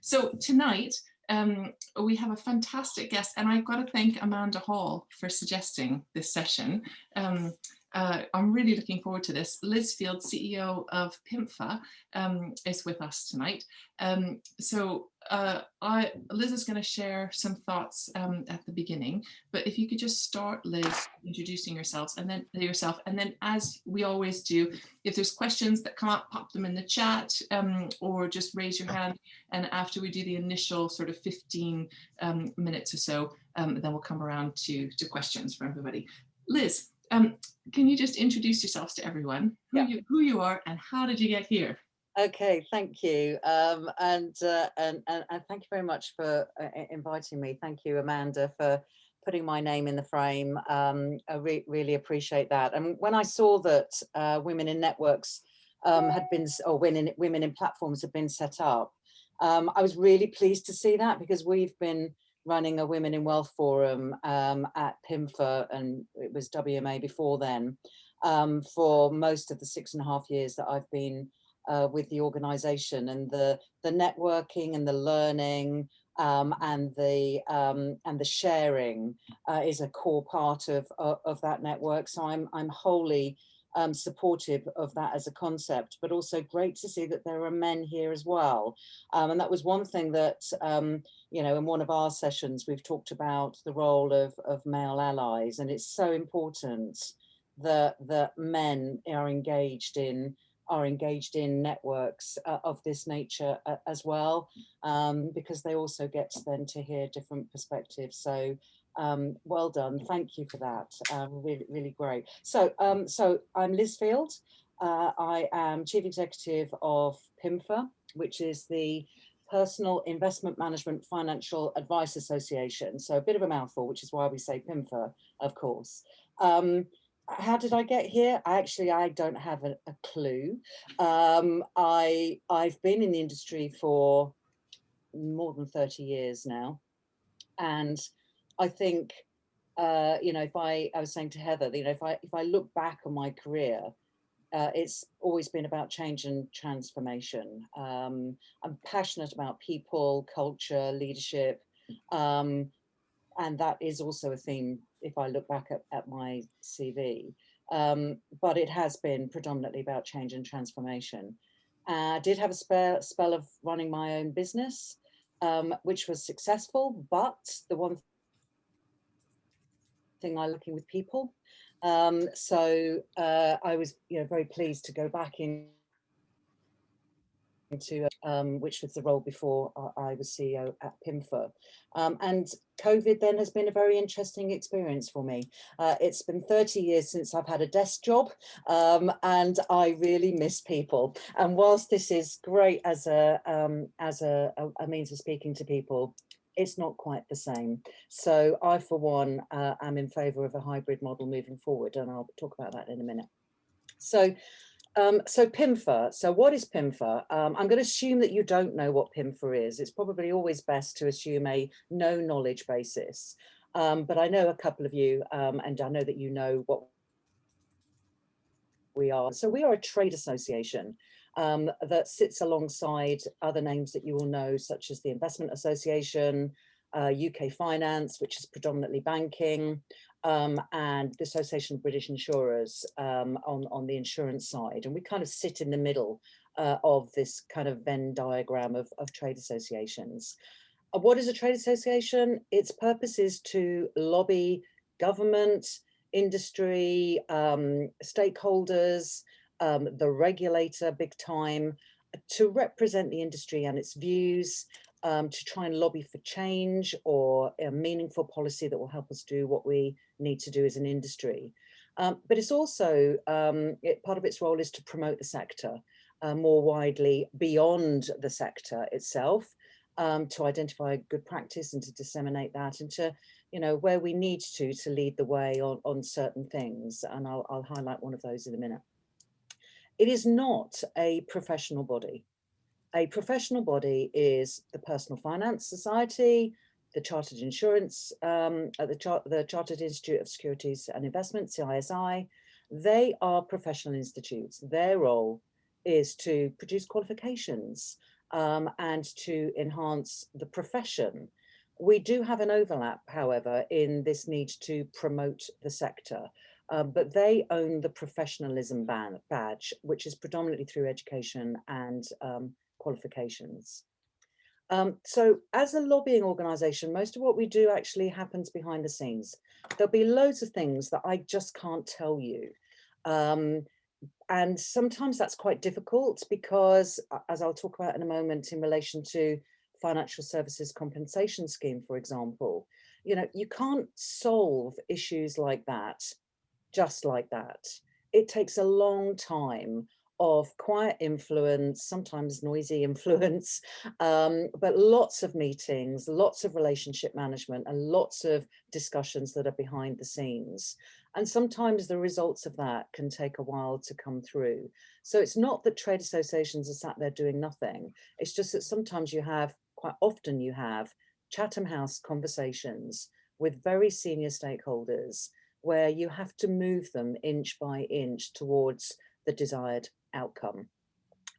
So tonight, we have a fantastic guest, and I've got to thank Amanda Hall for suggesting this session. I'm really looking forward to this. Liz Field, CEO of PIMFA, is with us tonight. Liz is going to share some thoughts at the beginning, but if you could just start, Liz, introducing yourself, and then as we always do, if there's questions that come up, pop them in the chat, or just raise your hand, and after we do the initial sort of 15 minutes or so, then we'll come around to questions for everybody. Liz, can you just introduce yourselves to everyone, who you are and how did you get here? Okay, thank you, and thank you very much for inviting me. Thank you, Amanda, for putting my name in the frame. I really appreciate that. And when I saw that women in networks had been, or women in platforms had been set up, I was really pleased to see that, because we've been running a Women in Wealth Forum at PIMFA, and it was WMA before then, for most of the 6.5 years that I've been with the organisation. And the networking and the learning and the sharing is a core part of that network. So I'm wholly supportive of that as a concept, but also great to see that there are men here as well. And that was one thing that, you know, in one of our sessions, we've talked about the role of male allies, and it's so important that men are engaged in networks of this nature as well, because they also get then to hear different perspectives. So well done, thank you for that. Really great. So I'm Liz Field. I am Chief Executive of PIMFA, which is the Personal Investment Management Financial Advice Association. So a bit of a mouthful, which is why we say PIMFA, of course. How did I get here? I don't have a clue. I've been in the industry for more than 30 years now, and I think, you know, I was saying to Heather, you know, if I look back on my career, it's always been about change and transformation. I'm passionate about people, culture, leadership, and that is also a theme if I look back at my CV. But it has been predominantly about change and transformation. I did have a spell of running my own business, which was successful, but the one thing I looking with people. So I was, you know, very pleased to go back into which was the role before I was CEO at PIMFA. And COVID then has been a very interesting experience for me. It's been 30 years since I've had a desk job, and I really miss people. And whilst this is great as a means of speaking to people, it's not quite the same. So I, for one, am in favour of a hybrid model moving forward, and I'll talk about that in a minute. So PIMFA, so what is PIMFA? I'm going to assume that you don't know what PIMFA is. It's probably always best to assume a no knowledge basis. But I know a couple of you, and I know that you know what we are. So we are a trade association that sits alongside other names that you will know, such as the Investment Association, UK Finance, which is predominantly banking, and the Association of British Insurers on the insurance side. And we kind of sit in the middle of this kind of Venn diagram of trade associations. What is a trade association? Its purpose is to lobby government, industry, stakeholders, the regulator, big time, to represent the industry and its views, to try and lobby for change or a meaningful policy that will help us do what we need to do as an industry. But it's also, part of its role is to promote the sector more widely beyond the sector itself, to identify good practice and to disseminate that, and to, you know, where we need to lead the way on certain things. And I'll highlight one of those in a minute. It is not a professional body. A professional body is the Personal Finance Society, the Chartered Insurance, the Chartered Institute of Securities and Investments, CISI. They are professional institutes. Their role is to produce qualifications, and to enhance the profession. We do have an overlap, however, in this need to promote the sector, but they own the professionalism badge, which is predominantly through education and qualifications. So as a lobbying organisation, most of what we do actually happens behind the scenes. There'll be loads of things that I just can't tell you. And sometimes that's quite difficult because, as I'll talk about in a moment, in relation to financial services compensation scheme, for example, you know, you can't solve issues like that just like that. It takes a long time of quiet influence, sometimes noisy influence, but lots of meetings, lots of relationship management, and lots of discussions that are behind the scenes. And sometimes the results of that can take a while to come through. So it's not that trade associations are sat there doing nothing. It's just that sometimes you have, quite often you have, Chatham House conversations with very senior stakeholders where you have to move them inch by inch towards the desired outcome.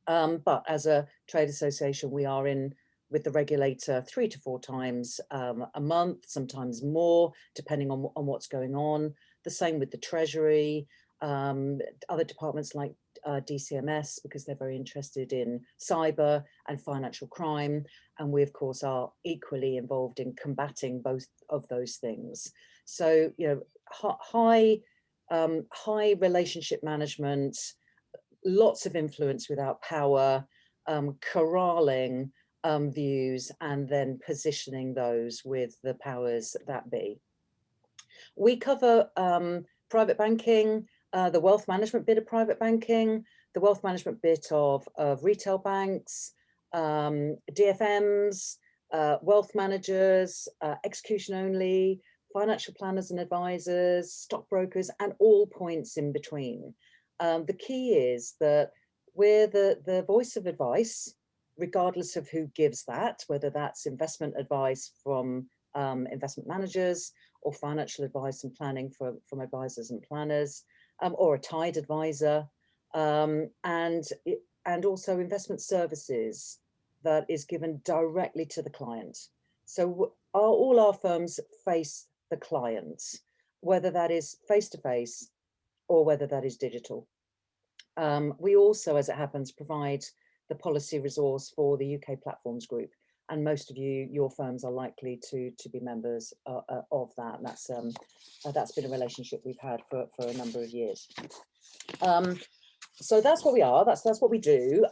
But as a trade association, we are in with the regulator 3 to 4 times a month, sometimes more, depending on what's going on. The same with the Treasury, other departments like DCMS, because they're very interested in cyber and financial crime. And we, of course, are equally involved in combating both of those things. So, you know, high relationship management, lots of influence without power, corralling views, and then positioning those with the powers that be. We cover private banking, the wealth management bit of private banking, the wealth management bit of retail banks, DFMs, wealth managers, execution only, financial planners and advisors, stockbrokers, and all points in between. The key is that we're the voice of advice, regardless of who gives that, whether that's investment advice from investment managers, or financial advice and planning from advisors and planners, or a tied advisor, and also investment services that is given directly to the client. So all our firms face the clients, whether that is face-to-face or whether that is digital. We also, as it happens, provide the policy resource for the UK Platforms Group, and most of your firms are likely to be members of that. And that's been a relationship we've had for a number of years. So that's what we are. That's what we do.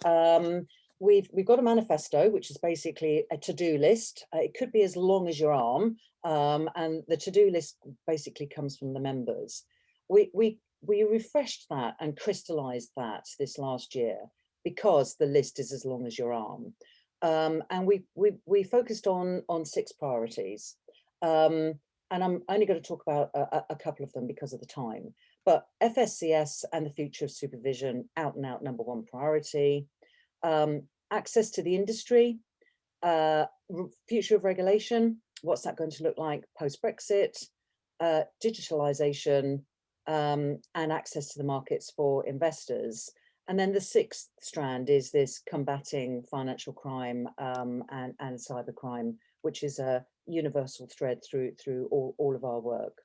We've got a manifesto, which is basically a to-do list. It could be as long as your arm, and the to-do list basically comes from the members. We refreshed that and crystallized that this last year because the list is as long as your arm. And we focused on 6 priorities. And I'm only going to talk about a couple of them because of the time. But FSCS and the future of supervision, out and out #1 priority. Access to the industry, future of regulation, what's that going to look like post-Brexit, digitalization, and access to the markets for investors. And then the 6th strand is this combating financial crime and cybercrime, which is a universal thread through all of our work.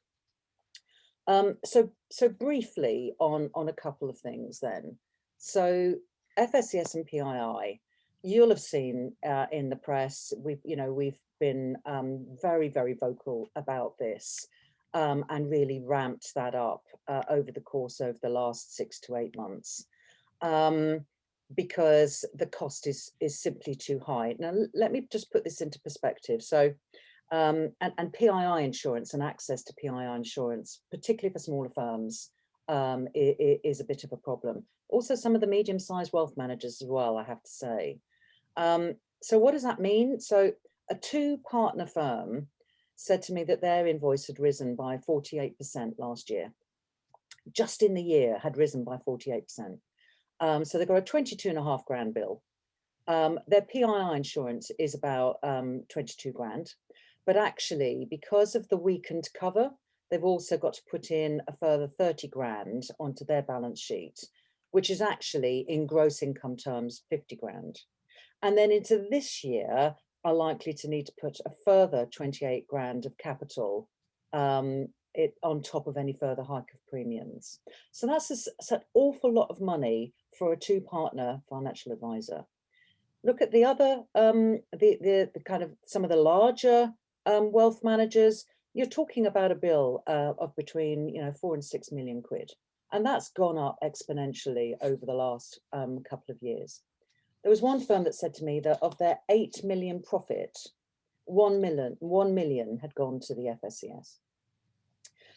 So briefly on a couple of things then. So FSCS and PII, you'll have seen in the press, we've been very, very vocal about this and really ramped that up over the course of the last 6 to 8 months. Because the cost is simply too high. Now, let me just put this into perspective. So, and PII insurance and access to PII insurance, particularly for smaller firms, is a bit of a problem. Also, some of the medium-sized wealth managers as well, I have to say. So what does that mean? So a 2-partner firm said to me that their invoice had risen by 48% last year. Just in the year had risen by 48%. So they've got a 22.5 grand bill. Their PII insurance is about 22 grand. But actually, because of the weakened cover, they've also got to put in a further 30 grand onto their balance sheet, which is actually, in gross income terms, 50 grand. And then into this year are likely to need to put a further 28 grand of capital on top of any further hike of premiums. So that's an awful lot of money for a two-partner financial advisor. Look at the other, the kind of some of the larger wealth managers. You're talking about a bill of between 4 and 6 million quid, and that's gone up exponentially over the last couple of years. There was one firm that said to me that of their 8 million profit, 1 million had gone to the FSCS.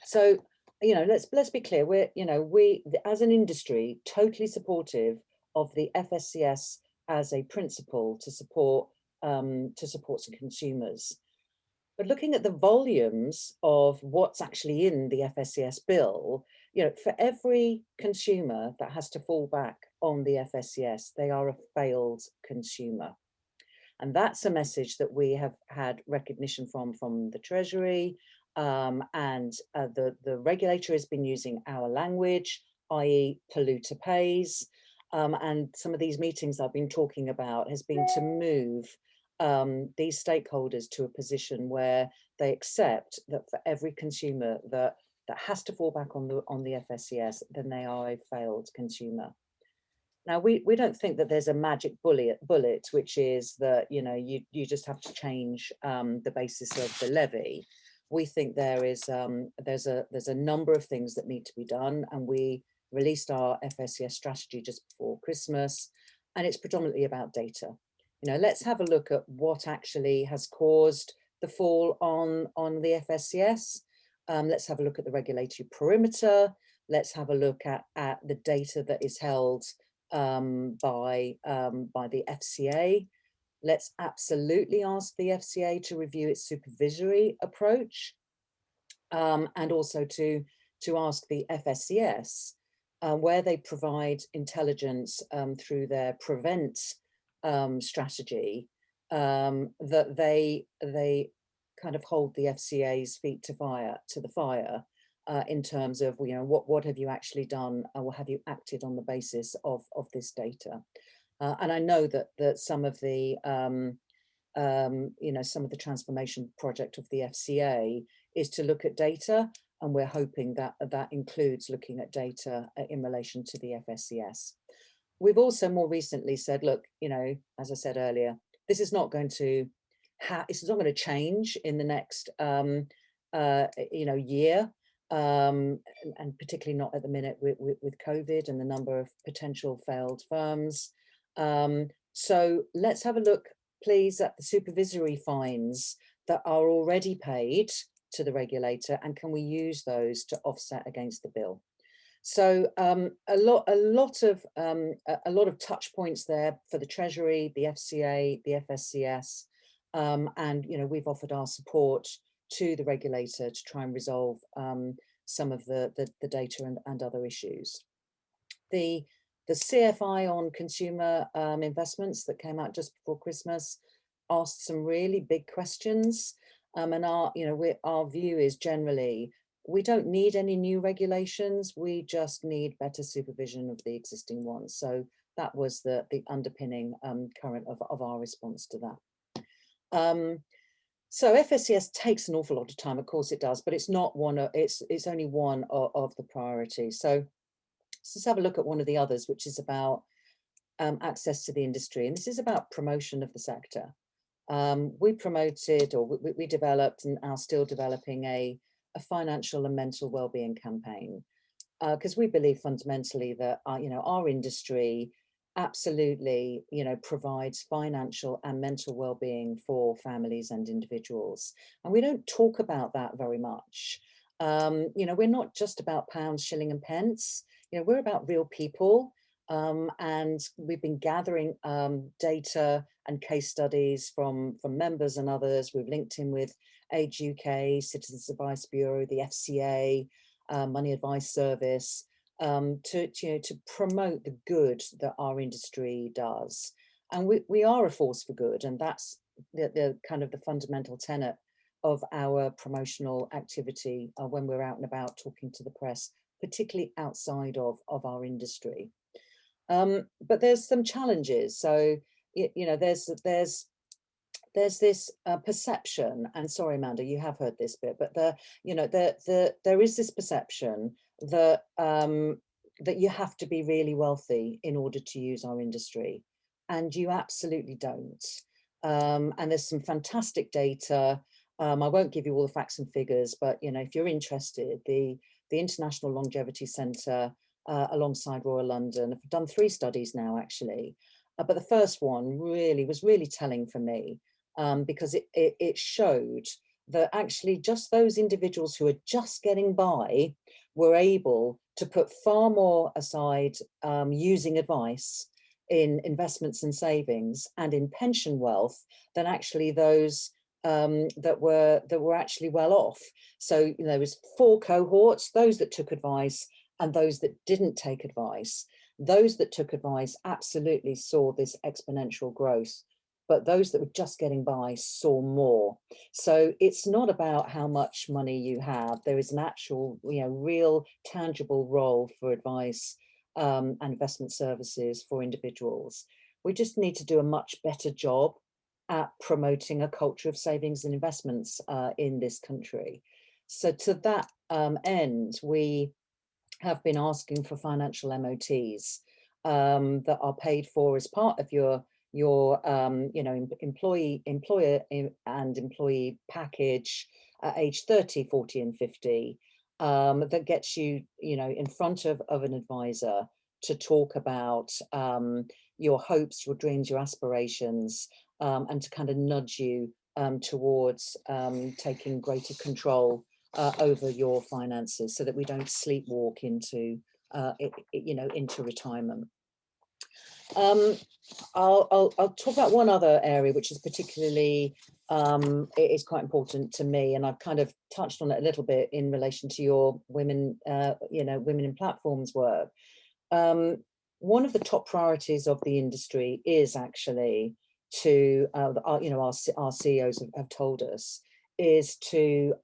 So, let's be clear. We as an industry totally supportive of the FSCS as a principle to support some consumers. But looking at the volumes of what's actually in the FSCS bill, for every consumer that has to fall back on the FSCS, they are a failed consumer. And that's a message that we have had recognition from the Treasury, and the regulator has been using our language, i.e. polluter pays. And some of these meetings I've been talking about has been to move these stakeholders to a position where they accept that for every consumer that has to fall back on the FSCS, then they are a failed consumer. Now, we don't think that there's a magic bullet, which is that you just have to change the basis of the levy. We think there's a number of things that need to be done, and we released our FSCS strategy just before Christmas, and it's predominantly about data. Let's have a look at what actually has caused the fall on the FSCS. Let's have a look at the regulatory perimeter. Let's have a look at the data that is held by the FCA. Let's absolutely ask the FCA to review its supervisory approach, and also to ask the FSCS where they provide intelligence through their prevent strategy, that they kind of hold the FCA's feet to the fire in terms of what have you actually done, or have you acted on the basis of this data. And I know that some of the some of the transformation project of the FCA is to look at data, and we're hoping that that includes looking at data in relation to the FSCS. We've also more recently said, look, as I said earlier, this is not going to change in the next year, and particularly not at the minute with COVID and the number of potential failed firms. So let's have a look, please, at the supervisory fines that are already paid to the regulator, and can we use those to offset against the bill? So a lot of touch points there for the Treasury, the FCA, the FSCS, and we've offered our support to the regulator to try and resolve some of the data and other issues. The CFI on consumer investments that came out just before Christmas asked some really big questions, and our view is generally we don't need any new regulations. We just need better supervision of the existing ones. So that was the underpinning current of our response to that. So FSCS takes an awful lot of time, of course it does, but it's not it's only one of the priorities. So let's have a look at one of the others, which is about access to the industry, and this is about promotion of the sector. We promoted, or we developed, and are still developing a financial and mental well-being campaign, because we believe fundamentally that our industry absolutely provides financial and mental well-being for families and individuals, and we don't talk about that very much. We're not just about pounds, shilling and pence. We're about real people, and we've been gathering data and case studies from members and others. We've linked in with Age UK, Citizens Advice Bureau, the FCA, Money Advice Service, to promote the good that our industry does. And we are a force for good, and that's the kind of the fundamental tenet of our promotional activity when we're out and about talking to the press, particularly outside of our industry. But there's some challenges. So you know, there's this perception, and sorry, Amanda, you have heard this bit, but there is this perception that that you have to be really wealthy in order to use our industry, and you absolutely don't. And there's some fantastic data. I won't give you all the facts and figures, but if you're interested, the International Longevity Centre, alongside Royal London, have done 3 studies now, actually. But the first one was really telling for me, because it showed that actually just those individuals who are just getting by were able to put far more aside, using advice in investments and savings and in pension wealth than actually those that were actually well off. So there was 4 cohorts: those that took advice and those that didn't take advice. Those that took advice absolutely saw this exponential growth, but those that were just getting by saw more. So it's not about how much money you have. There is an actual, real tangible role for advice and investment services for individuals. We just need to do a much better job at promoting a culture of savings and investments in this country. So to that end, we have been asking for financial MOTs that are paid for as part of your employer and employee package at age 30, 40 and 50, that gets you, in front of an advisor to talk about your hopes, your dreams, your aspirations, and to kind of nudge you towards taking greater control over your finances, so that we don't sleepwalk into into retirement. I'll talk about one other area which is particularly it is quite important to me, and I've kind of touched on it a little bit in relation to your women women in platforms work. One of the top priorities of the industry is actually to our CEOs have told us is to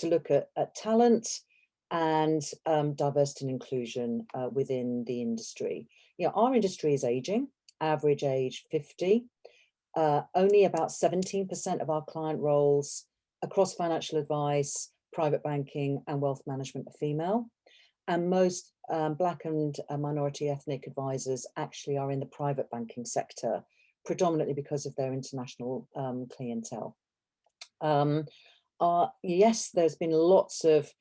look at talent and diversity and inclusion within the industry. Our industry is aging, average age 50. Only about 17% of our client roles across financial advice, private banking and wealth management are female. And most Black and minority ethnic advisors actually are in the private banking sector, predominantly because of their international clientele. Yes, there's been lots of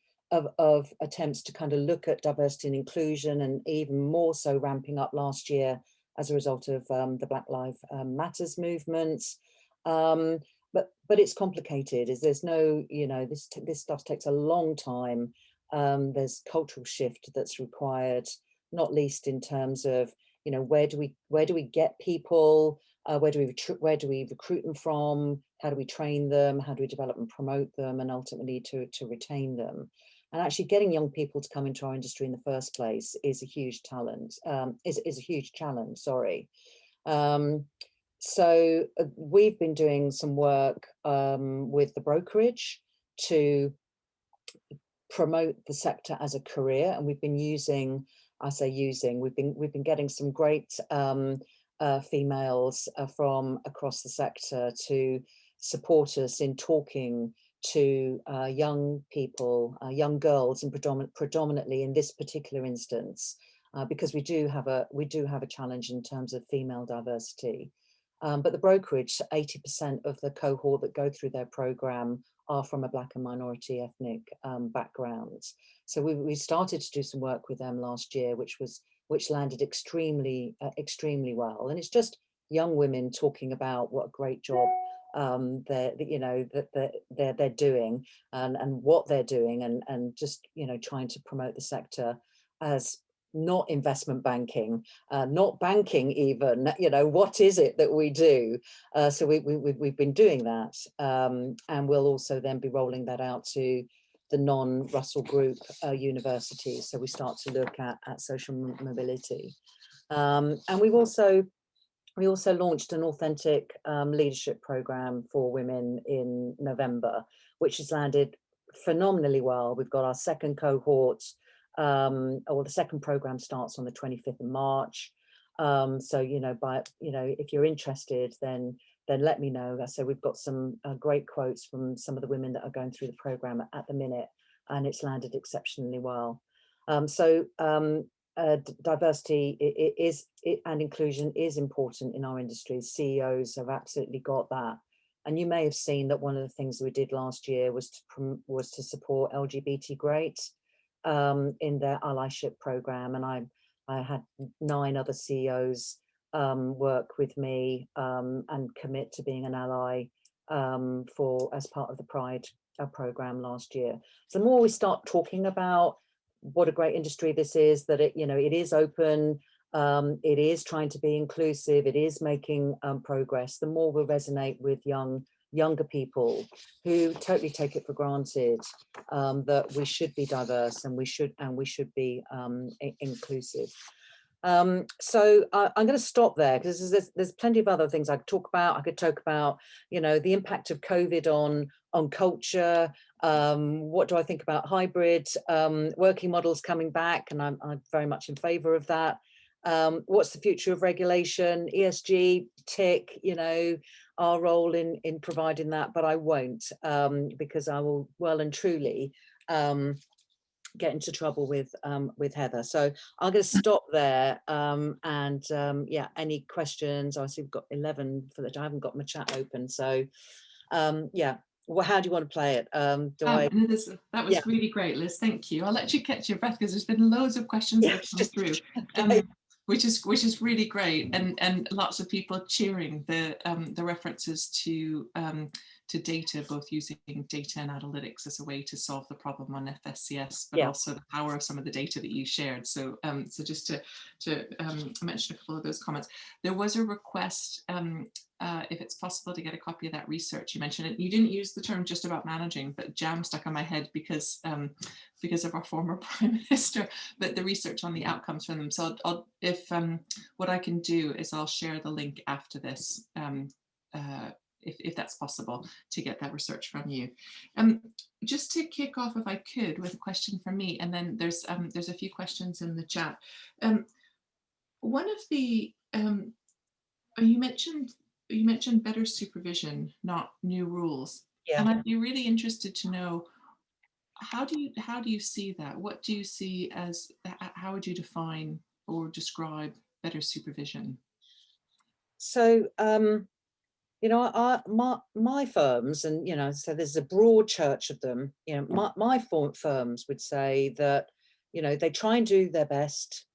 attempts to kind of look at diversity and inclusion, and even more so ramping up last year as a result of the Black Lives Matters movements. But it's complicated. There's no, this stuff takes a long time. There's cultural shift that's required, not least in terms of, where do we get people? Where do we recruit them from? How do we train them? How do we develop and promote them, and ultimately to retain them? And actually getting young people to come into our industry in the first place is a huge talent, is a huge challenge, sorry. So we've been doing some work with the brokerage to promote the sector as a career, and we've been we've been getting some great females from across the sector to support us in talking to young people, young girls, and predominantly in this particular instance, because we do have a challenge in terms of female diversity. But the brokerage, 80% of the cohort that go through their program are from a Black and minority ethnic backgrounds. So we started to do some work with them last year, which landed extremely well. And it's just young women talking about what a great job they're doing, and what they're doing, and just trying to promote the sector as not investment banking, not banking even, what is it that we do? So we've been doing that, and we'll also then be rolling that out to the non-Russell Group universities. So we start to look at social mobility. And we also launched an authentic leadership program for women in November, which has landed phenomenally well. We've got our second cohort, the second program starts on the 25th of March. So, if you're interested, then let me know. So we've got some great quotes from some of the women that are going through the program at the minute, and it's landed exceptionally well. Diversity and inclusion is important in our industries. CEOs have absolutely got that. And you may have seen that one of the things we did last year was to support LGBT greats in their allyship program. And I had 9 other CEOs work with me and commit to being an ally as part of the Pride program last year. So the more we start talking about what a great industry this is, that it is open, it is trying to be inclusive, it is making progress, the more we'll resonate with younger people who totally take it for granted that we should be diverse and we should be inclusive. So I'm going to stop there, because there's plenty of other things I could talk about. I could talk about, the impact of COVID on culture. What do I think about hybrid working models coming back? And I'm very much in favour of that. What's the future of regulation? ESG, tick, our role in providing that, but I won't, because I will well and truly get into trouble with Heather. So I'm going to stop there. Yeah, any questions? I see we've got 11 for that. I haven't got my chat open. So yeah, well, how do you want to play it? That was really great, Liz. Thank you. I'll let you catch your breath, because there's been loads of questions that have come through. Which is really great, and lots of people cheering the references to data, both using data and analytics as a way to solve the problem on FSCS, but also the power of some of the data that you shared. So so just to mention a couple of those comments, there was a request if it's possible to get a copy of that research you mentioned. It. You didn't use the term just about managing, but jam stuck on my head because of our former Prime Minister, but the research on the outcomes from them. So what I can do is I'll share the link after this, if that's possible, to get that research from you. Just to kick off, if I could, with a question from me, and then there's a few questions in the chat. One of the you mentioned better supervision, not new rules, and I'd be really interested to know, how do you see that? What do you see as, how would you define or describe better supervision? So my firms, and so there's a broad church of them. My firms would say that they try and do their best.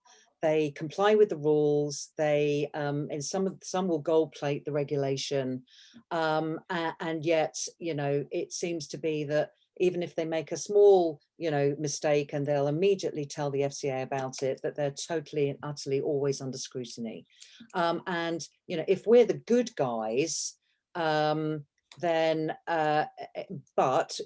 They comply with the rules. They and some will gold plate the regulation, and yet it seems to be that even if they make a small mistake, and they'll immediately tell the FCA about it, that they're totally and utterly always under scrutiny. And if we're the good guys, then but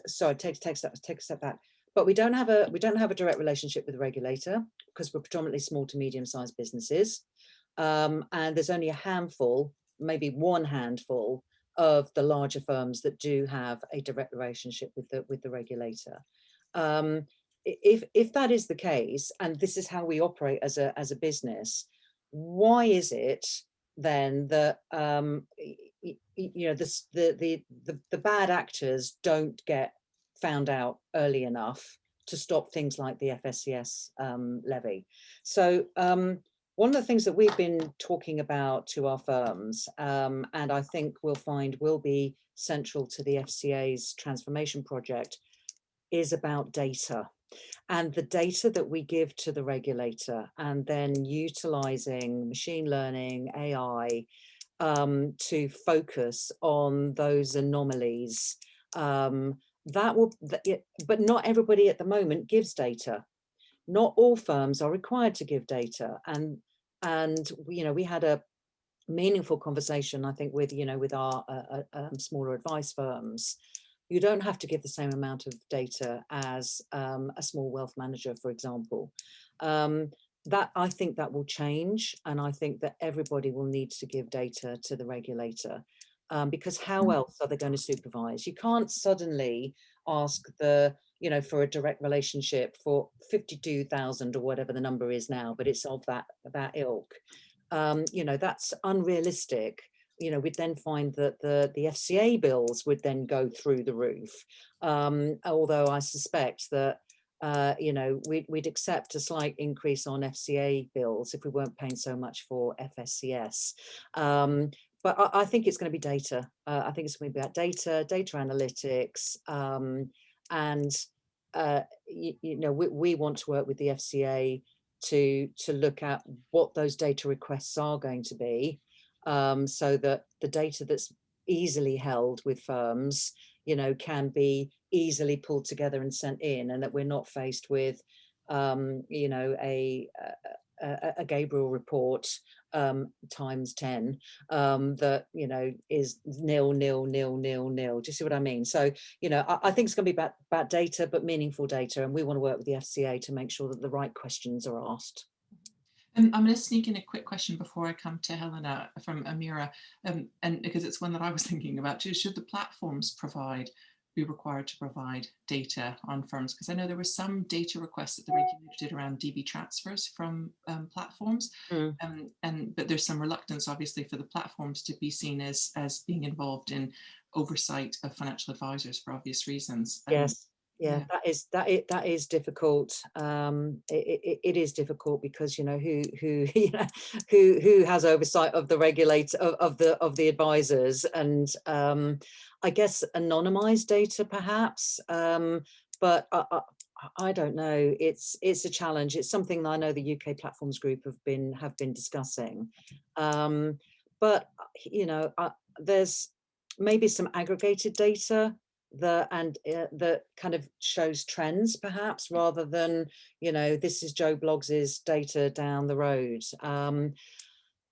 sorry, take a step back. But we don't have a direct relationship with the regulator, because we're predominantly small to medium-sized businesses, and there's only a handful, maybe one handful, of the larger firms that do have a direct relationship with the regulator. If that is the case, and this is how we operate as a business, why is it then that the bad actors don't get found out early enough to stop things like the FSCS levy? So one of the things that we've been talking about to our firms, and I think we'll find will be central to the FCA's transformation project, is about data, and the data that we give to the regulator, and then utilizing machine learning, AI, to focus on those anomalies. But not everybody at the moment gives data. Not all firms are required to give data, and we had a meaningful conversation, I think, with our smaller advice firms. You don't have to give the same amount of data as a small wealth manager, for example. That, I think, that will change, and I think that everybody will need to give data to the regulator. because how else are they going to supervise? You can't suddenly ask the, for a direct relationship for 52,000 or whatever the number is now, but it's of that ilk. That's unrealistic. We'd then find that the FCA bills would then go through the roof. Although I suspect that we'd accept a slight increase on FCA bills if we weren't paying so much for FSCS. But I think it's going to be data. I think it's going to be about data analytics, and we want to work with the FCA to look at what those data requests are going to be, so that the data that's easily held with firms, can be easily pulled together and sent in, and that we're not faced with, a Gabriel report times 10 that is nil. Do you see what I mean? So I think it's going to be about data, but meaningful data, and we want to work with the FCA to make sure that the right questions are asked. I'm going to sneak in a quick question before I come to Helena from Amira, and because it's one that I was thinking about too. Should the platforms be required to provide data on firms? Because I know there were some data requests that the regulator did around DB transfers from platforms, but there's some reluctance, obviously, for the platforms to be seen as being involved in oversight of financial advisors for obvious reasons. Yes. Yeah, that is difficult. It is difficult because who has oversight of the regulator, of the advisors, and I guess anonymized data perhaps, but I don't know. It's a challenge. It's something that I know the UK Platforms Group have been discussing, but there's maybe some aggregated data that kind of shows trends, perhaps, rather than this is Joe Bloggs's data down the road.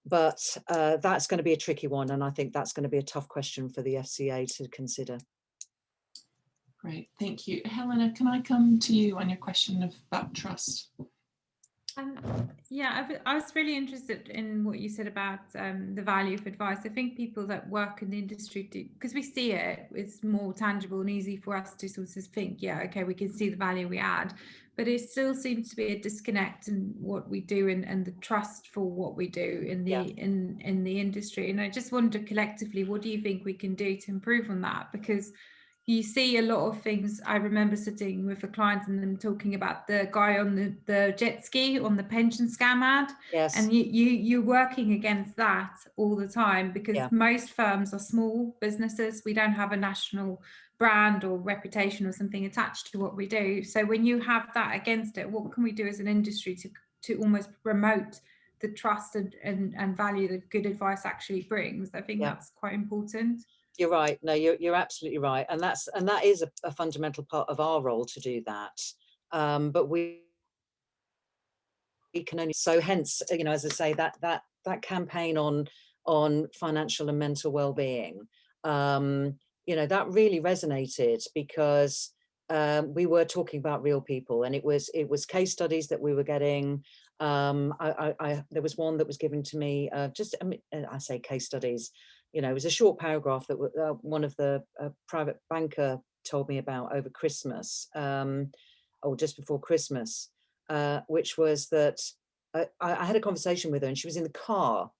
But that's going to be a tricky one, and I think that's going to be a tough question for the FCA to consider. Great, thank you. Helena, can I come to you on your question about trust? Yeah, I was really interested in what you said about the value of advice. I think people that work in the industry do, because we see it's more tangible and easy for us to sort of think, yeah, okay, we can see the value we add, but it still seems to be a disconnect in what we do and the trust for what we do in the in the industry. And I just wonder collectively, what do you think we can do to improve on that? Because you see a lot of things. I remember sitting with a client and them talking about the guy on the jet ski on the pension scam ad. Yes. And you're working against that all the time, because most firms are small businesses. We don't have a national brand or reputation or something attached to what we do. So when you have that against it, what can we do as an industry to almost promote the trust and value that good advice actually brings? I think that's quite important. You're right. No, you're absolutely right, and that is a fundamental part of our role to do that. But we can only, so hence, as I say, that campaign on financial and mental well-being, that really resonated, because we were talking about real people, and it was case studies that we were getting. There was one that was given to me. I say case studies. It was a short paragraph that one of the private banker told me about over Christmas, or just before Christmas, which was that I had a conversation with her, and she was in the car.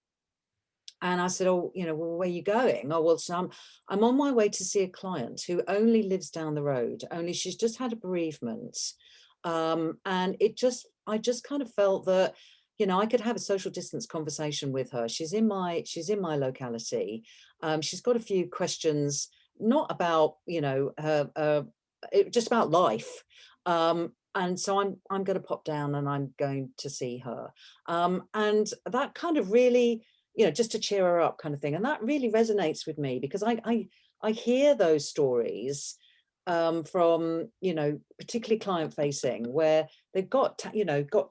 And I said, oh, well, where are you going? Oh, well, so I'm on my way to see a client who only lives down the road. Only she's just had a bereavement. And I just kind of felt that, I could have a social distance conversation with her. She's in my locality. She's got a few questions, not about, her, just about life. And so I'm going to pop down and I'm going to see her. And that kind of really, just to cheer her up kind of thing. And that really resonates with me, because I hear those stories from, particularly client facing, where they've got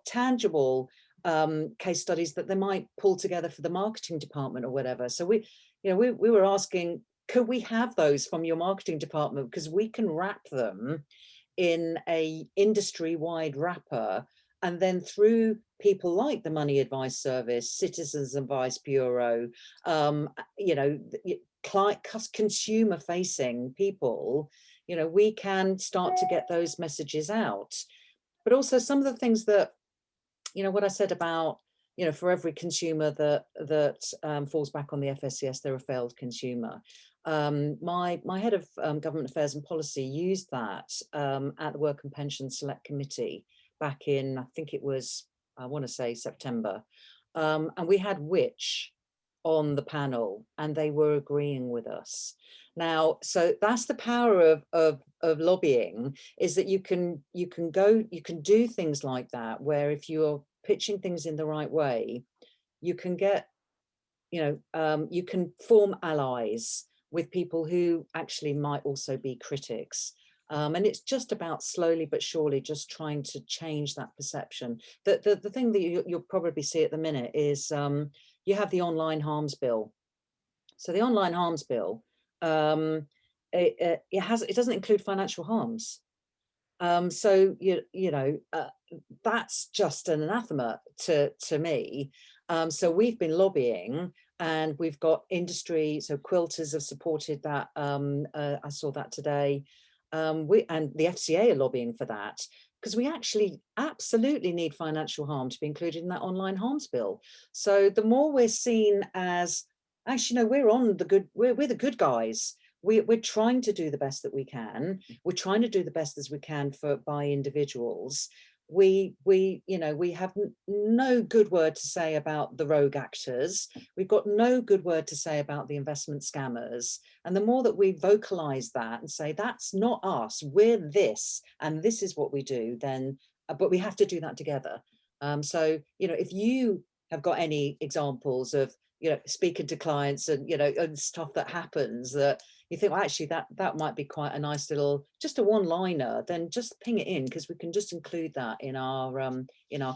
tangible case studies that they might pull together for the marketing department or whatever. So we were asking, could we have those from your marketing department, because we can wrap them in a industry-wide wrapper and then through people like the Money Advice Service, Citizens Advice Bureau, you know, consumer facing people, you know, we can start to get those messages out. But also some of the things that, you know, what I said about, you know, for every consumer that falls back on the FSCS, they're a failed consumer. My head of government affairs and policy used that at the Work and Pension Select Committee back in, I think it was, I want to say September. And we had Which on the panel, and they were agreeing with us. Now, so that's the power of lobbying, is that you can do things like that, where if you're pitching things in the right way, you can get, you know, you can form allies with people who actually might also be critics. And it's just about slowly but surely just trying to change that perception. The thing that you'll probably see at the minute is you have the online harms bill. So the online harms bill, it doesn't include financial harms. So you know, that's just an anathema to me. So we've been lobbying, and we've got industry. So quilters have supported that. I saw that today. And the FCA are lobbying for that, because we actually absolutely need financial harm to be included in that online harms bill. So the more we're seen as, actually, no, we're on the good, we're the good guys. We're trying to do the best that we can. We're trying to do the best as we can by individuals. We you know, we have no good word to say about the rogue actors. We've got no good word to say about the investment scammers. And the more that we vocalize that and say, that's not us, we're this, and this is what we do, then, but we have to do that together. So, you know, if you have got any examples of, you know, speaking to clients and, you know, and stuff that happens that you think, well, actually that might be quite a nice little, just a one-liner, then just ping it in, because we can just include that in our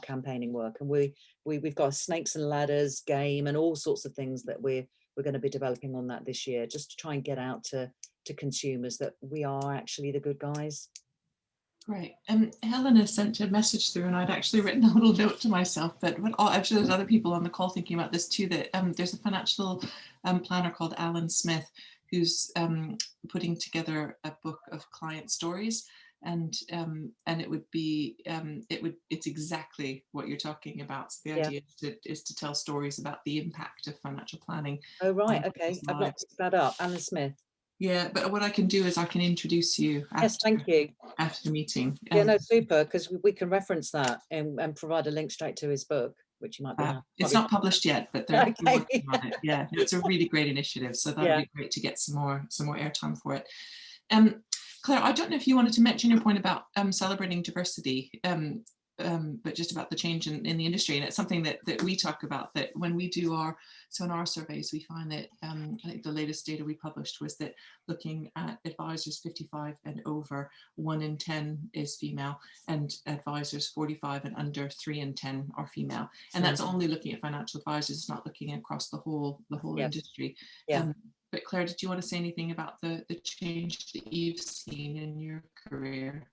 campaigning work. And we've got a snakes and ladders game and all sorts of things that we're going to be developing on that this year, just to try and get out to consumers that we are actually the good guys. Great. Helena sent a message through, and I'd actually written a little note to myself that, I'm sure there's other people on the call thinking about this too, that there's a financial planner called Alan Smith, who's putting together a book of client stories, and it would be it's exactly what you're talking about. So the idea is to tell stories about the impact of financial planning. Oh right, okay, I've not picked that up. Alan Smith. Yeah, but what I can do is I can introduce you after, yes, thank you, after the meeting. Yeah, no, super, because we can reference that and provide a link straight to his book, which you might be. It's not published yet, but they're okay. working on it. Yeah, it's a really great initiative. So that'd be great to get some more airtime for it. Claire, I don't know if you wanted to mention your point about celebrating diversity, but just about the change in the industry. And it's something that we talk about, that when we do in our surveys, we find that I think the latest data we published was that looking at advisors 55 and over, 1 in 10 is female, and advisors 45 and under, 3 in 10 are female. And that's only looking at financial advisors, it's not looking across the whole industry. But Claire, did you want to say anything about the change that you've seen in your career?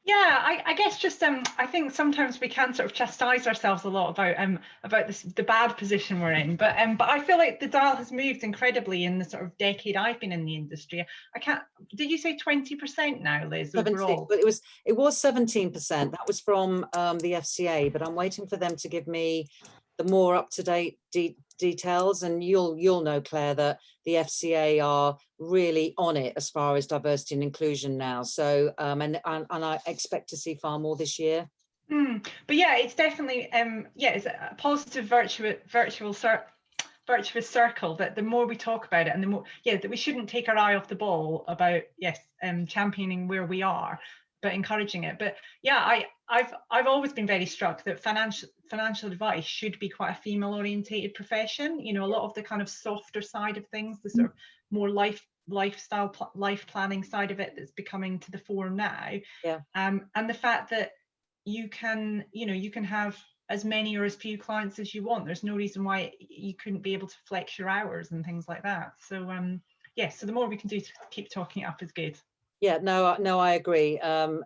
Yeah, I guess just I think sometimes we can sort of chastise ourselves a lot about the bad position we're in, but I feel like the dial has moved incredibly in the sort of decade I've been in the industry. Did you say 20% now, Liz? 17, overall? but it was 17%. That was from the FCA, but I'm waiting for them to give me the more up-to-date details, and you'll know, Claire, that the FCA are really on it as far as diversity and inclusion now. So and I expect to see far more this year. But yeah, it's definitely it's a positive virtuous circle, that the more we talk about it, and the more that we shouldn't take our eye off the ball about championing where we are, but encouraging it. But yeah, I've always been very struck that financial advice should be quite a female orientated profession. You know, a lot of the kind of softer side of things, the sort of more lifestyle life planning side of it, that's becoming to the fore now. And the fact that you can have as many or as few clients as you want. There's no reason why you couldn't be able to flex your hours and things like that. So so the more we can do to keep talking it up is good. Yeah, no, I agree.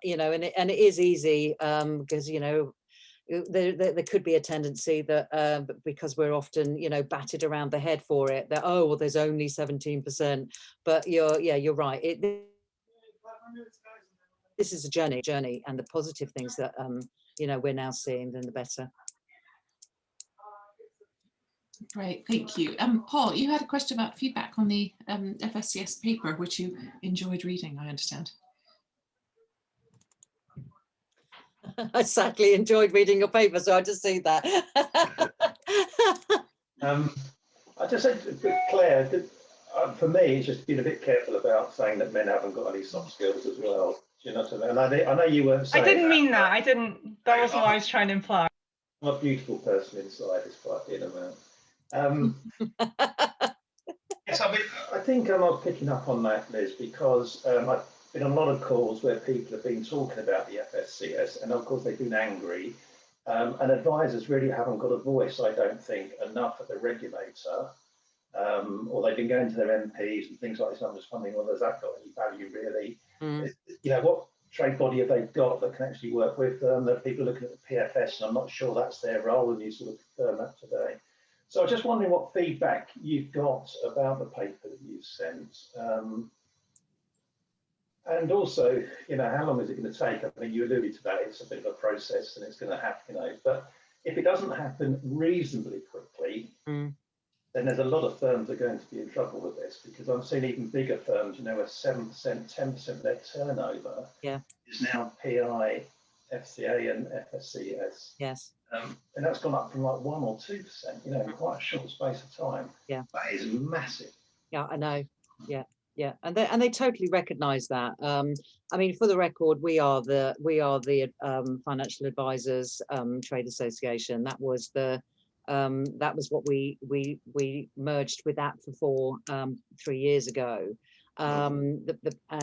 You know, and it is easy because, you know, there could be a tendency that because we're often, you know, batted around the head for it, that, oh, well, there's only 17%. But you're right. This is a journey, and the positive things that you know, we're now seeing, then the better. Great, thank you. Paul, you had a question about feedback on the FSCS paper, which you enjoyed reading, I understand. I sadly enjoyed reading your paper, so I just see that. I just said to Claire, that, for me, it's just being a bit careful about saying that men haven't got any soft skills as well. Do you know what I mean? And I know you weren't saying I didn't mean that. but I didn't. That wasn't what I was trying to imply. I'm a beautiful person inside, despite being a man. Yes, I think I was picking up on that, Liz, because I've been on a lot of calls where people have been talking about the FSCS, and of course they've been angry. And advisors really haven't got a voice, I don't think, enough at the regulator. Or they've been going to their MPs and things like this. I'm just wondering, well, has that got any value really? You know, what trade body have they got that can actually work with them? That people are looking at the PFS, and I'm not sure that's their role, and you sort of confirm that today. So I'm just wondering what feedback you've got about the paper that you've sent. And also, you know, how long is it going to take? I mean, you alluded to that, it's a bit of a process and it's going to happen, you know, but if it doesn't happen reasonably quickly, then there's a lot of firms that are going to be in trouble with this, because I'm seeing even bigger firms, you know, where 7%, 10% of their turnover is now PI, FCA and FSCS. Yes. And that's gone up from like 1 or 2%, you know, in quite a short space of time. Yeah. That is massive. Yeah, I know. Yeah. Yeah, and they totally recognise that. I mean, for the record, we are the Financial Advisors Trade Association. That was what we merged with APFA 3 years ago. And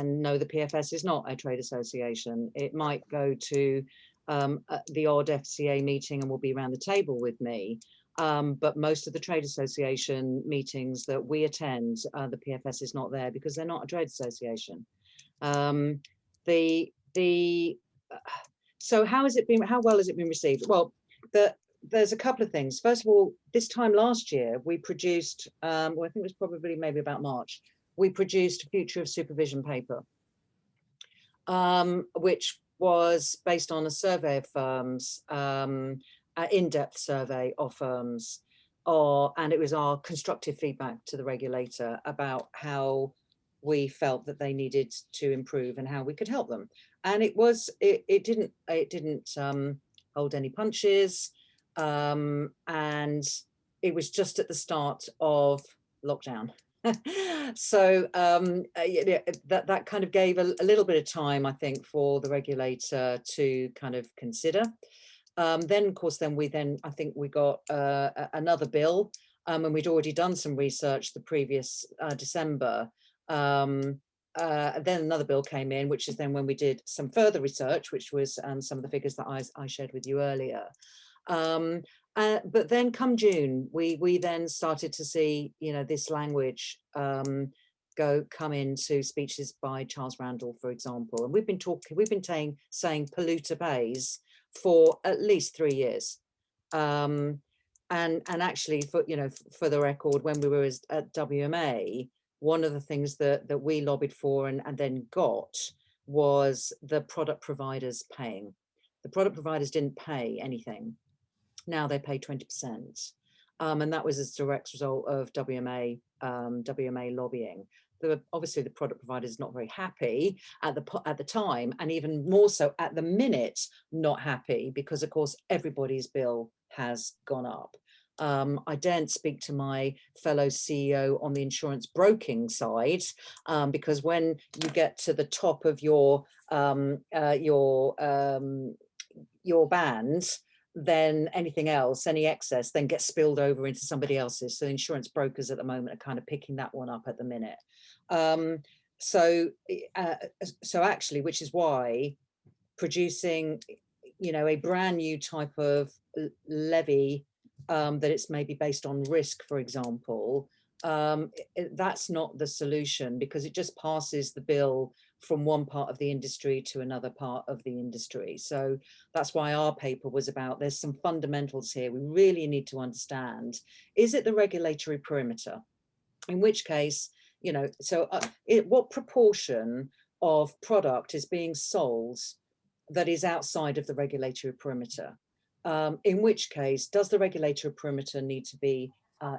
no, the PFS is not a trade association. It might go to the odd FCA meeting and will be around the table with me. But most of the trade association meetings that we attend, the PFS is not there because they're not a trade association. So how well has it been received? Well, there's a couple of things. First of all, this time last year, we produced, well, I think it was probably maybe about March, we produced a Future of Supervision paper, which was based on a survey of firms, in-depth survey of firms, and it was our constructive feedback to the regulator about how we felt that they needed to improve and how we could help them. And it didn't hold any punches, and it was just at the start of lockdown. So that kind of gave a little bit of time, I think, for the regulator to kind of consider. Then, of course, I think we got another bill, and we'd already done some research the previous December. Then another bill came in, which is then when we did some further research, which was some of the figures that I shared with you earlier. But then come June, we then started to see, you know, this language come into speeches by Charles Randall, for example. And we've been saying polluter pays for at least 3 years. And actually, for the record, when we were at WMA, one of the things that we lobbied for and then got was the product providers paying. The product providers didn't pay anything. Now they pay 20%. And that was as a direct result of WMA lobbying. Obviously, the product provider is not very happy at the time, and even more so at the minute, not happy, because of course everybody's bill has gone up. I daren't speak to my fellow CEO on the insurance broking side, because when you get to the top of your band, then anything else, any excess, then gets spilled over into somebody else's. So insurance brokers at the moment are kind of picking that one up at the minute. So actually, which is why producing, you know, a brand new type of levy that it's maybe based on risk, for example, that's not the solution, because it just passes the bill from one part of the industry to another part of the industry. So that's why our paper was about, there's some fundamentals here we really need to understand. Is it the regulatory perimeter? In which case, you know, so what proportion of product is being sold that is outside of the regulatory perimeter? In which case, does the regulatory perimeter need to be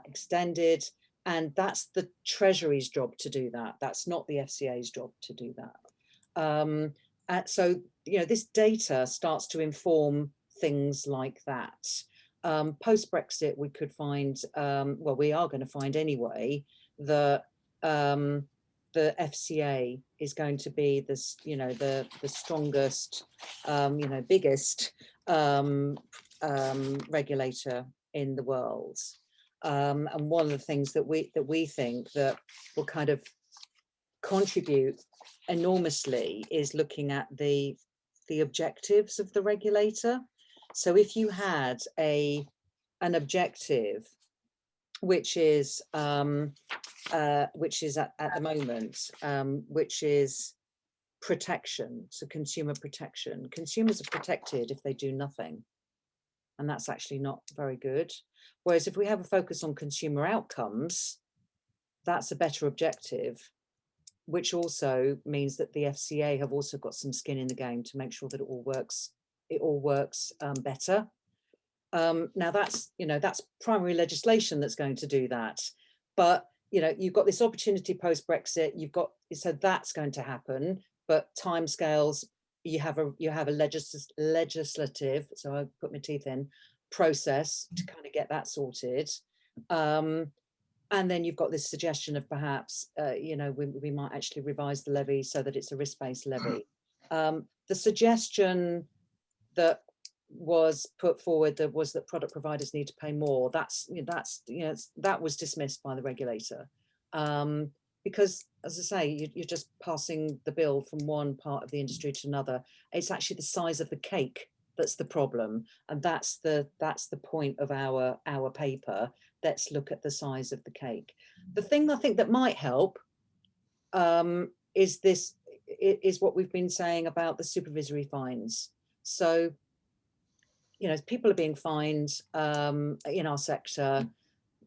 extended? And that's the Treasury's job to do that. That's not the FCA's job to do that. So, you know, this data starts to inform things like that. Post-Brexit, we could find, well, we are going to find anyway, that the FCA is going to be this, you know, the strongest, you know, biggest regulator in the world. And one of the things that we think that will kind of contribute enormously is looking at the objectives of the regulator. So if you had an objective which is at the moment, which is protection, so consumer protection. Consumers are protected if they do nothing, and that's actually not very good. Whereas if we have a focus on consumer outcomes, that's a better objective, which also means that the FCA have also got some skin in the game to make sure that it all works better. Now that's, you know, that's primary legislation that's going to do that. But, you know, you've got this opportunity post-Brexit, you've got, so that's going to happen, but timescales, you have a legislative, so I put my teeth in, process to kind of get that sorted. And then you've got this suggestion of perhaps, you know, we might actually revise the levy so that it's a risk-based levy. The suggestion that was put forward that was that product providers need to pay more. That was dismissed by the regulator, because, as I say, you're just passing the bill from one part of the industry to another. It's actually the size of the cake that's the problem, and that's the point of our paper. Let's look at the size of the cake. The thing I think that might help is what we've been saying about the supervisory fines. So, you know, people are being fined in our sector.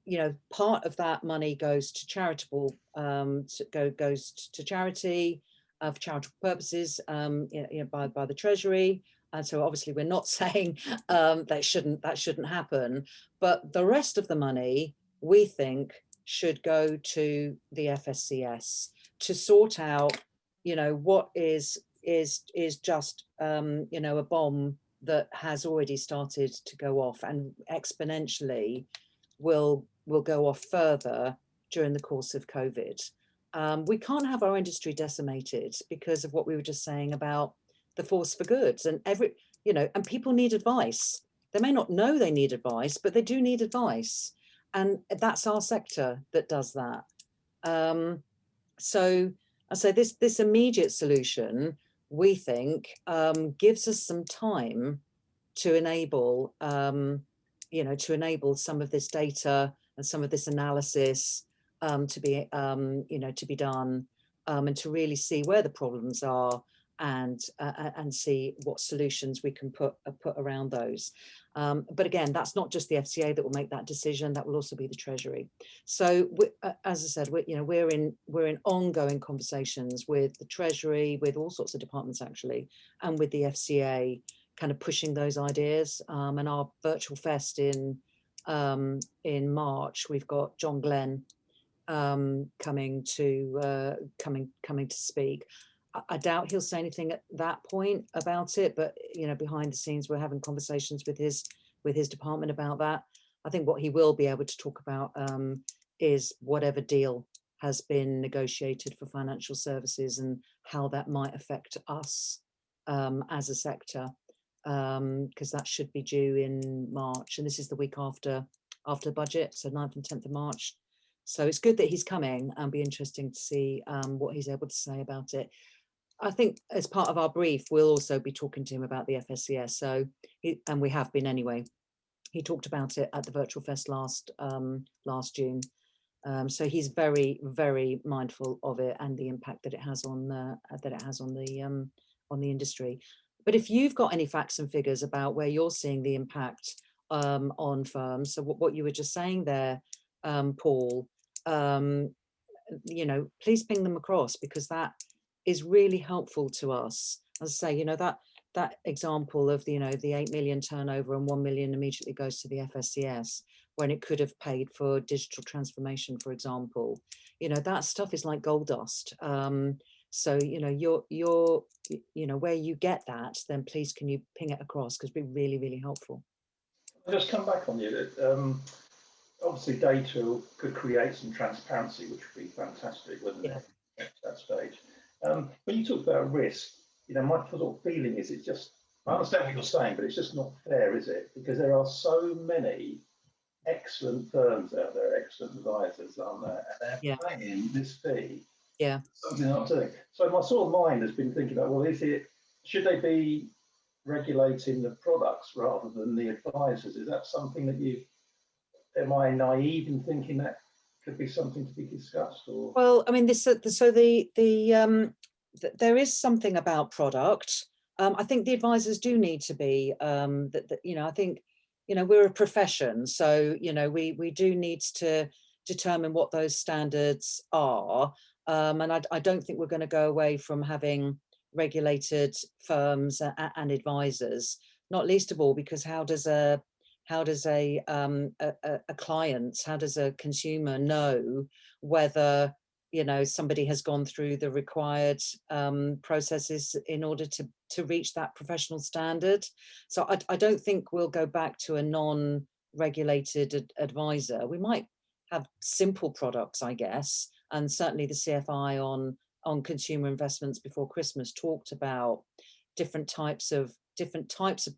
You know, part of that money goes to charitable, goes to charity for charitable purposes, you know, by the Treasury. And so obviously we're not saying that shouldn't happen, but the rest of the money we think should go to the FSCS to sort out, you know, what is just you know, a bomb that has already started to go off and exponentially will go off further during the course of COVID. We can't have our industry decimated because of what we were just saying about the force for goods, and you know, and people need advice. They may not know they need advice, but they do need advice, and that's our sector that does that. So I say this immediate solution, we think, gives us some time to enable, you know, to enable some of this data and some of this analysis to be, you know, to be done, and to really see where the problems are, and see what solutions we can put around those. But again, that's not just the FCA that will make that decision. That will also be the Treasury. So as I said, we're in ongoing conversations with the Treasury, with all sorts of departments actually, and with the FCA, kind of pushing those ideas. And our virtual fest in March, we've got John Glenn coming to speak. I doubt he'll say anything at that point about it, but you know, behind the scenes, we're having conversations with his department about that. I think what he will be able to talk about is whatever deal has been negotiated for financial services and how that might affect us as a sector, because that should be due in March, and this is the week after the budget, so 9th and 10th of March. So it's good that he's coming, and be interesting to see what he's able to say about it. I think as part of our brief, we'll also be talking to him about the FSCS. So, and we have been anyway. He talked about it at the Virtual Fest last June. So he's very, very mindful of it and the impact that it has on the industry. But if you've got any facts and figures about where you're seeing the impact on firms, so what you were just saying there, Paul, you know, please ping them across, because that is really helpful to us. As I say, you know, that example of the, you know, the 8 million turnover and 1 million immediately goes to the FSCS when it could have paid for digital transformation, for example. You know, that stuff is like gold dust. So, you know, you know, where you get that, then please can you ping it across, because it'd be really, really helpful. I'll just come back on you. Obviously, data could create some transparency, which would be fantastic, wouldn't it, at that stage? When you talk about risk, you know, my sort of feeling is it's just, I understand what you're saying, but it's just not fair, is it? Because there are so many excellent firms out there, excellent advisors, aren't there? And they're paying this fee. Yeah. Something I'm doing. So my sort of mind has been thinking about, well, should they be regulating the products rather than the advisors? Is that something that am I naive in thinking that could be something to be discussed? Or? Well, I mean, there is something about product. I think the advisors do need to be, you know, I think, you know, we're a profession, so, you know, we do need to determine what those standards are. And I don't think we're going to go away from having regulated firms and advisors, not least of all because how does a client, how does a consumer know whether, you know, somebody has gone through the required processes in order to reach that professional standard? So I don't think we'll go back to a non-regulated advisor. We might have simple products, I guess, and certainly the CFI on consumer investments before Christmas talked about different types of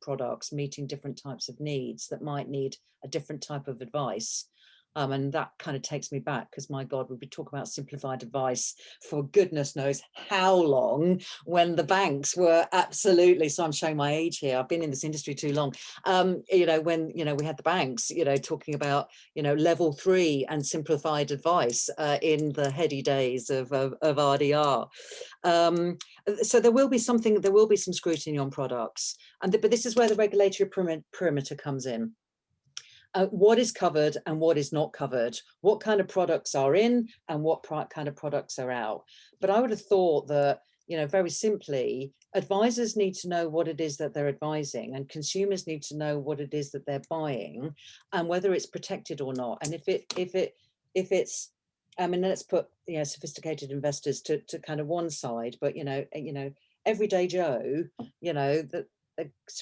products meeting different types of needs that might need a different type of advice. And that kind of takes me back, because my God, we've been talking about simplified advice for goodness knows how long, when the banks were absolutely, so I'm showing my age here, I've been in this industry too long, you know, when, you know, we had the banks, you know, talking about, you know, level 3 and simplified advice in the heady days of RDR. So there will be some scrutiny on products, but this is where the regulatory perimeter comes in. What is covered and what is not covered, what kind of products are in and what kind of products are out. But I would have thought that, you know, very simply, advisors need to know what it is that they're advising, and consumers need to know what it is that they're buying and whether it's protected or not. And if it's, I mean, let's put, you know, sophisticated investors to kind of one side, but you know, everyday Joe, you know, that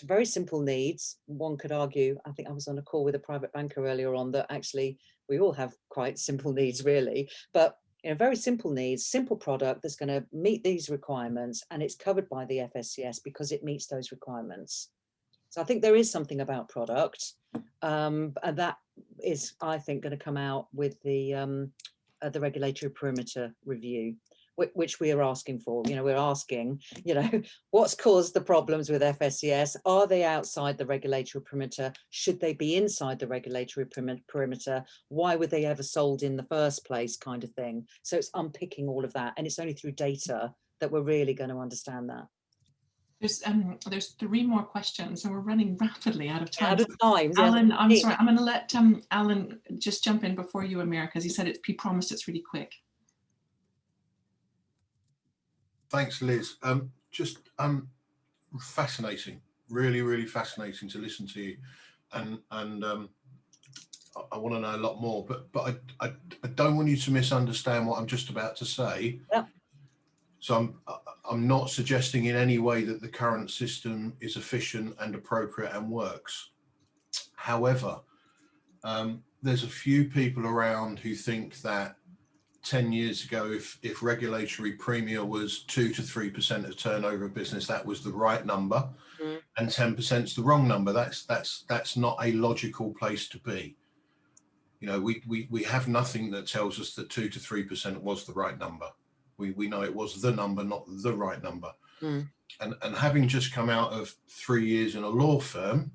very simple needs. One could argue, I think I was on a call with a private banker earlier on, that actually we all have quite simple needs really, but you know, very simple needs, simple product that's going to meet these requirements, and it's covered by the FSCS because it meets those requirements. So I think there is something about product, and that is, I think, going to come out with the regulatory perimeter review, which we are asking for. You know, we're asking, you know, what's caused the problems with FSCS? Are they outside the regulatory perimeter? Should they be inside the regulatory perimeter? Why were they ever sold in the first place, kind of thing? So it's unpicking all of that, and it's only through data that we're really going to understand that. There's 3 more questions, and we're running rapidly out of time. Out of time. Alan, I'm sorry, I'm going to let Alan just jump in before you, Amir, because he said he promised it's really quick. Thanks, Liz. Just fascinating, really fascinating to listen to you, and I want to know a lot more. But I don't want you to misunderstand what I'm just about to say. Yeah. So I'm not suggesting in any way that the current system is efficient and appropriate and works. However, there's a few people around who think that 10 years ago, if regulatory premium was 2 to 3% of turnover of business, that was the right number, and 10% is the wrong number. That's not a logical place to be. You know, we have nothing that tells us that 2 to 3% was the right number. We know it was the number, not the right number. And having just come out of 3 years in a law firm,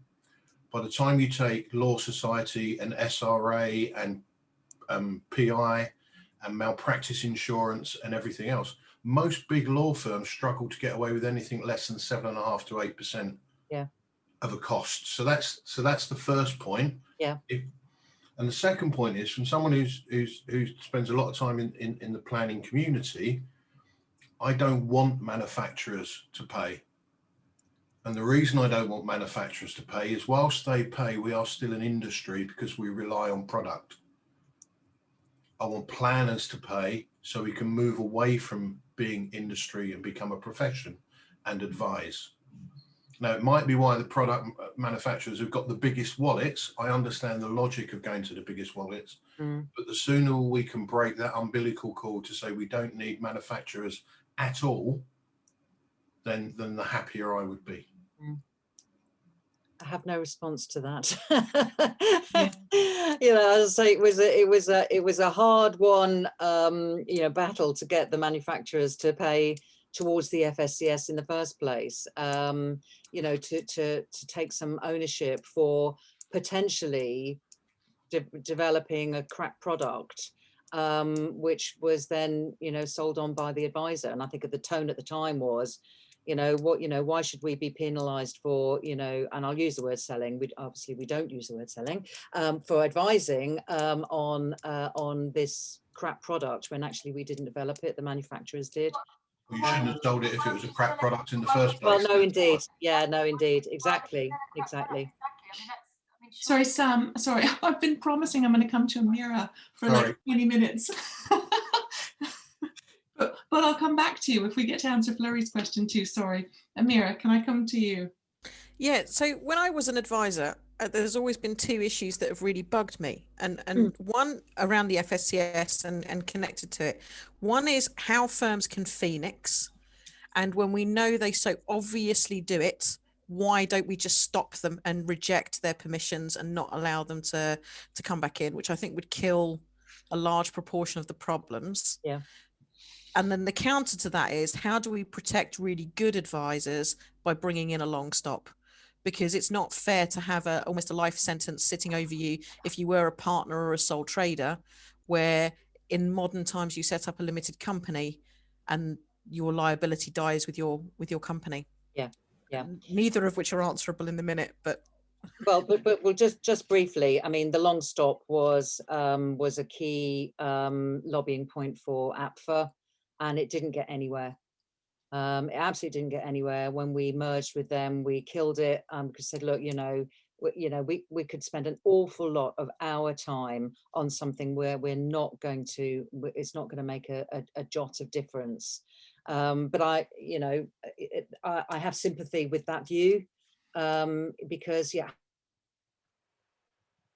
by the time you take Law Society and SRA and PI and malpractice insurance and everything else. Most big law firms struggle to get away with anything less than 7.5 to 8% of a cost. So that's the first point. Yeah. And the second point is from someone who spends a lot of time in the planning community. I don't want manufacturers to pay. And the reason I don't want manufacturers to pay is whilst they pay, we are still an industry because we rely on product. I want planners to pay so we can move away from being industry and become a profession and advise. Now, it might be why the product manufacturers have got the biggest wallets. I understand the logic of going to the biggest wallets, but the sooner we can break that umbilical cord to say we don't need manufacturers at all, then the happier I would be. I have no response to that. You know, as I say, it was a hard one, you know, battle to get the manufacturers to pay towards the FSCS in the first place. You know, to take some ownership for potentially developing a crap product, which was then, you know, sold on by the advisor. And I think the tone at the time was, you know, why should we be penalized for, you know, and I'll use the word selling. We don't use the word selling, for advising on this crap product when actually we didn't develop it, the manufacturers did. Well, you shouldn't have sold it if it was a crap product in the first place. Well, no, indeed. Yeah, no, indeed. Exactly. Sorry, Sam. Sorry, I've been promising I'm going to come to Amira for like 20 minutes. But I'll come back to you if we get to answer Fleury's question too. Sorry. Amira, can I come to you? Yeah, so when I was an advisor, there's always been two issues that have really bugged me. And one around the FSCS and connected to it. One is how firms can phoenix. And when we know they so obviously do it, why don't we just stop them and reject their permissions and not allow them to come back in, which I think would kill a large proportion of the problems. Yeah. And then the counter to that is, how do we protect really good advisors by bringing in a long stop? Because it's not fair to have almost a life sentence sitting over you if you were a partner or a sole trader, where in modern times you set up a limited company and your liability dies with your company. Yeah. Neither of which are answerable in the minute, but we'll just briefly. I mean, the long stop was a key lobbying point for APFA. And it didn't get anywhere. It absolutely didn't get anywhere. When we merged with them, we killed it because said, look, we could spend an awful lot of our time on something where it's not going to make a jot of difference. But I have sympathy with that view because,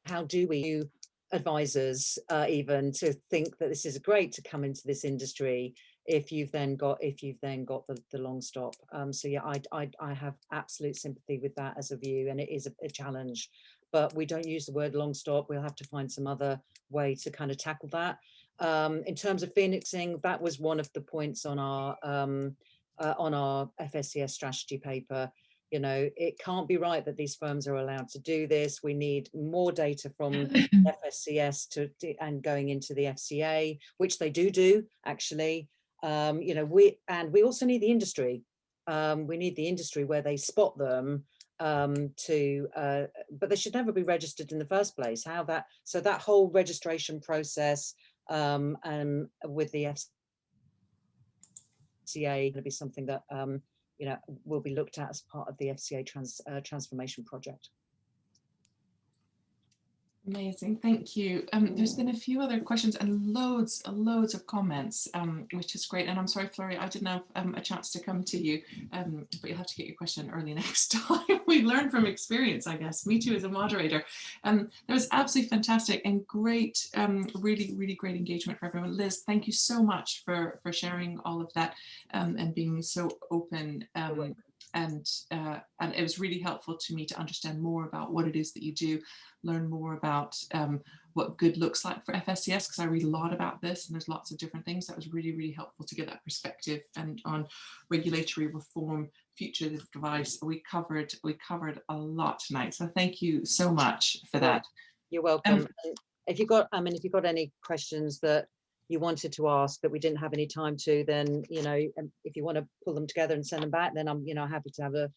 how do we advisors even to think that this is great to come into this industry if you've then got the long stop? So yeah, I have absolute sympathy with that as a view, and it is a challenge, but we don't use the word long stop. We'll have to find some other way to kind of tackle that. In terms of phoenixing, that was one of the points on our FSCS strategy paper. You know, it can't be right that these firms are allowed to do this. We need more data from FSCS and going into the FCA, which they do actually. We also need the industry. We need the industry where they spot them but they should never be registered in the first place. So that whole registration process with the FCA going to be something that will be looked at as part of the FCA transformation project. Amazing, thank you. There's been a few other questions and loads of comments, which is great. And I'm sorry, Fleury, I didn't have a chance to come to you, but you'll have to get your question early next time. We learn from experience, I guess. Me too, as a moderator. That was absolutely fantastic and great, really great engagement for everyone. Liz, thank you so much for sharing all of that and being so open. And it was really helpful to me to understand more about what it is that you do, learn more about what good looks like for FSCS, because I read a lot about this and there's lots of different things. That was really helpful to get that perspective. And on regulatory reform, future advice, we covered a lot tonight. So thank you so much for that. You're welcome. if you've got, I mean, if you've got any questions that you wanted to ask that we didn't have any time to, then, you know, if you want to pull them together and send them back, then I'm, you know, happy to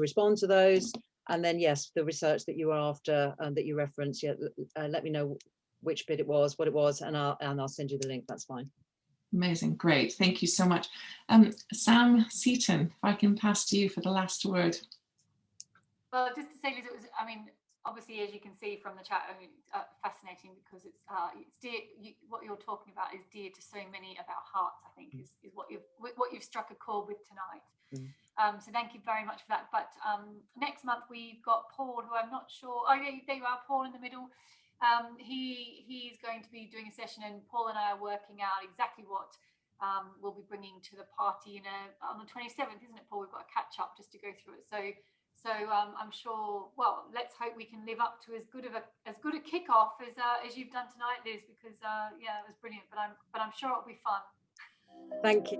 respond to those. And then, yes, the research that you were after and that you referenced, yeah, let me know which bit it was, what it was, and I'll send you the link. That's fine. Amazing, great, thank you so much. Sam Seaton, if I can pass to you for the last word. Well, just to say, Liz, it was, I mean, obviously, as you can see from the chat, I mean, fascinating, because it's dear. What you're talking about is dear to so many of our hearts. I think is what you've struck a chord with tonight. So thank you very much for that. But next month we've got Paul, who I'm not sure. Oh, yeah, there you are, Paul in the middle. He's going to be doing a session, and Paul and I are working out exactly what we'll be bringing to the party on the 27th, isn't it, Paul? We've got a catch up just to go through it. So I'm sure. Well, let's hope we can live up to as good a kickoff as you've done tonight, Liz. Because yeah, it was brilliant. But I'm sure it'll be fun. Thank you.